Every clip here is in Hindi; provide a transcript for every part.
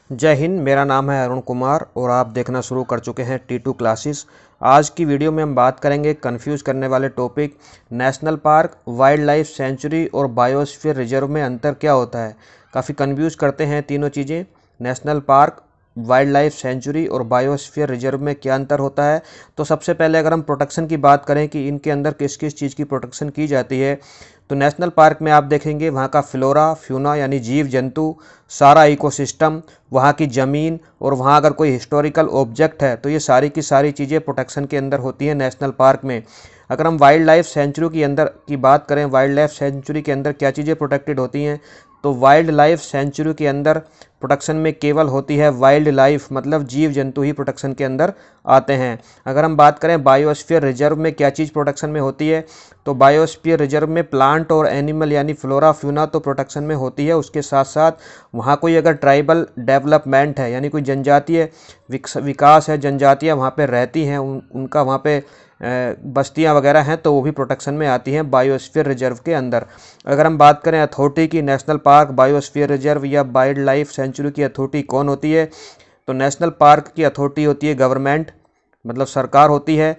जय हिंद। मेरा नाम है अरुण कुमार और आप देखना शुरू कर चुके हैं T2 क्लासेस। आज की वीडियो में हम बात करेंगे कंफ्यूज करने वाले topic national park, wild life sanctuary और बायोस्फीयर रिजर्व में अंतर क्या होता है। काफ़ी कंफ्यूज करते हैं तीनों चीज़ें। National park, wild life sanctuary और बायोस्फीयर रिजर्व में क्या अंतर होता है। तो सबसे पहले अगर हम प्रोटेक्शन की बात करें कि इनके अंदर किस किस चीज़ की प्रोटेक्शन की जाती है, तो नेशनल पार्क में आप देखेंगे वहाँ का फ्लोरा फ्यूना यानी जीव जंतु, सारा इकोसिस्टम, वहाँ की ज़मीन और वहाँ अगर कोई हिस्टोरिकल ऑब्जेक्ट है तो ये सारी की सारी चीज़ें प्रोटेक्शन के अंदर होती हैं नेशनल पार्क में। अगर हम वाइल्ड लाइफ सेंचुरी के अंदर की बात करें, वाइल्ड लाइफ सेंचुरी के अंदर क्या चीज़ें प्रोटेक्टेड होती हैं, तो वाइल्ड लाइफ सेंचुरी के अंदर प्रोटेक्शन में केवल होती है वाइल्ड लाइफ, मतलब जीव जंतु ही प्रोटेक्शन के अंदर आते हैं। अगर हम बात करें बायोस्फीयर रिजर्व में क्या चीज़ प्रोटेक्शन में होती है, तो बायोस्फीयर रिजर्व में प्लांट और एनिमल यानी फ्लोरा फ्यूना तो प्रोटेक्शन में होती है। उसके साथ साथ वहाँ कोई अगर ट्राइबल डेवलपमेंट है यानी कोई जनजातीय विकास है, जनजातियाँ वहाँ पे रहती हैं, उनका वहाँ पे बस्तियाँ वगैरह हैं, तो वो भी प्रोटेक्शन में आती हैं बायोस्फीयर रिजर्व के अंदर। अगर हम बात करें अथॉरिटी की, नेशनल पार्क, बायोस्फीयर रिजर्व या वाइल्ड लाइफ सेंचुरी की अथॉरिटी कौन होती है, तो नेशनल पार्क की अथॉरिटी होती है गवर्नमेंट, मतलब सरकार होती है।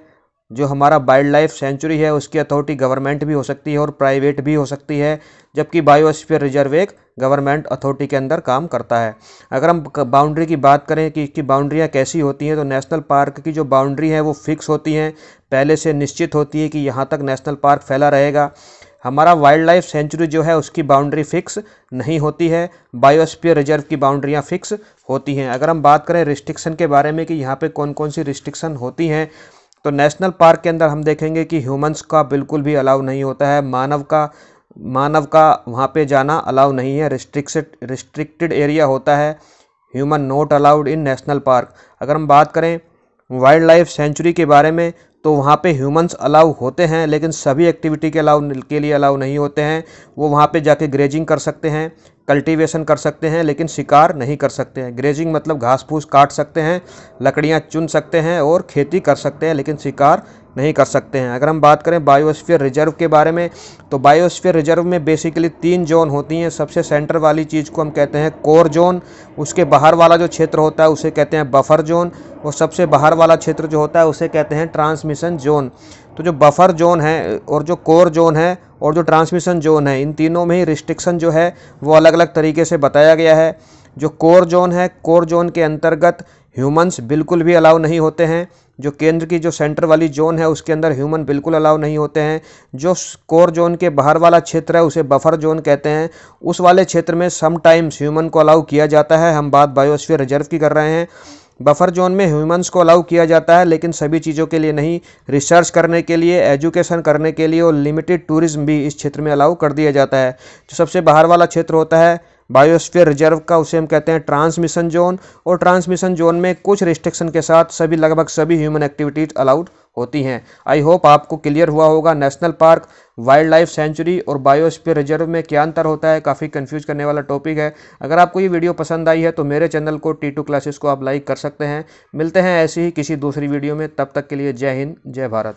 जो हमारा वाइल्ड लाइफ सेंचुरी है उसकी अथॉरिटी गवर्नमेंट भी हो सकती है और प्राइवेट भी हो सकती है, जबकि बायोस्फीयर रिजर्व एक गवर्नमेंट अथॉरिटी के अंदर काम करता है। अगर हम बाउंड्री की बात करें कि इसकी बाउंड्रियाँ कैसी होती हैं, तो नेशनल पार्क की जो बाउंड्री है वो फिक्स होती हैं, पहले से निश्चित होती है कि यहाँ तक नेशनल पार्क फैला रहेगा। हमारा वाइल्ड लाइफ सेंचुरी जो है उसकी बाउंड्री फिक्स नहीं होती है, बायोस्फीयर रिजर्व की बाउंड्रियाँ फिक्स होती हैं। अगर हम बात करें रिस्ट्रिक्शन के बारे में कि यहाँ पे कौन कौन सी रिस्ट्रिक्शन होती हैं, तो नेशनल पार्क के अंदर हम देखेंगे कि ह्यूमंस का बिल्कुल भी अलाउ नहीं होता है, मानव का वहाँ पे जाना अलाउ नहीं है, रिस्ट्रिक्टेड एरिया होता है, human not allowed in national park. अगर हम बात करें वाइल्ड लाइफ सेंचुरी के बारे में, तो वहाँ पे ह्यूमंस अलाउ होते हैं लेकिन सभी एक्टिविटी के लिए अलाउ नहीं होते हैं। वो वहाँ पे जाके ग्रेजिंग कर सकते हैं, कल्टीवेशन कर सकते हैं, लेकिन शिकार नहीं कर सकते हैं। ग्रेजिंग मतलब घास फूस काट सकते हैं, लकड़ियाँ चुन सकते हैं और खेती कर सकते हैं, लेकिन शिकार नहीं कर सकते हैं। अगर हम बात करें बायोस्फीयर रिजर्व के बारे में, तो बायोस्फीयर रिजर्व में बेसिकली 3 जोन होती हैं। सबसे सेंटर वाली चीज़ को हम कहते हैं कोर जोन, उसके बाहर वाला जो क्षेत्र होता है उसे कहते हैं बफर जोन, और सबसे बाहर वाला क्षेत्र जो होता है उसे कहते हैं ट्रांसमिशन जोन। तो जो बफर जोन है और जो कोर जोन है और जो ट्रांसमिशन जोन है, इन तीनों में ही रिस्ट्रिक्शन जो है वो अलग अलग तरीके से बताया गया है। जो कोर जोन है, कोर जोन के अंतर्गत ह्यूमंस बिल्कुल भी अलाउ नहीं होते हैं। जो केंद्र की जो सेंटर वाली जोन है उसके अंदर ह्यूमन बिल्कुल अलाउ नहीं होते हैं। जो कोर जोन के बाहर वाला क्षेत्र है उसे बफर जोन कहते हैं। उस वाले क्षेत्र में समटाइम्स ह्यूमन को अलाउ किया जाता है। हम बात बायोस्फीयर रिजर्व की कर रहे हैं। बफर जोन में ह्यूमंस को अलाउ किया जाता है लेकिन सभी चीज़ों के लिए नहीं, रिसर्च करने के लिए, एजुकेशन करने के लिए और लिमिटेड टूरिज्म भी इस क्षेत्र में अलाउ कर दिया जाता है। जो सबसे बाहर वाला क्षेत्र होता है बायोस्फीयर रिजर्व का, उसे हम कहते हैं ट्रांसमिशन जोन, और ट्रांसमिशन जोन में कुछ रिस्ट्रिक्शन के साथ लगभग सभी ह्यूमन एक्टिविटीज़ अलाउड होती हैं। आई होप आपको क्लियर हुआ होगा national park, wild life sanctuary और बायोस्फीयर रिजर्व में क्या अंतर होता है। काफ़ी कंफ्यूज करने वाला टॉपिक है। अगर आपको ये वीडियो पसंद आई है तो मेरे चैनल को T2 क्लासेस को आप लाइक कर सकते हैं। मिलते हैं ऐसी ही किसी दूसरी वीडियो में, तब तक के लिए जय हिंद, जय भारत।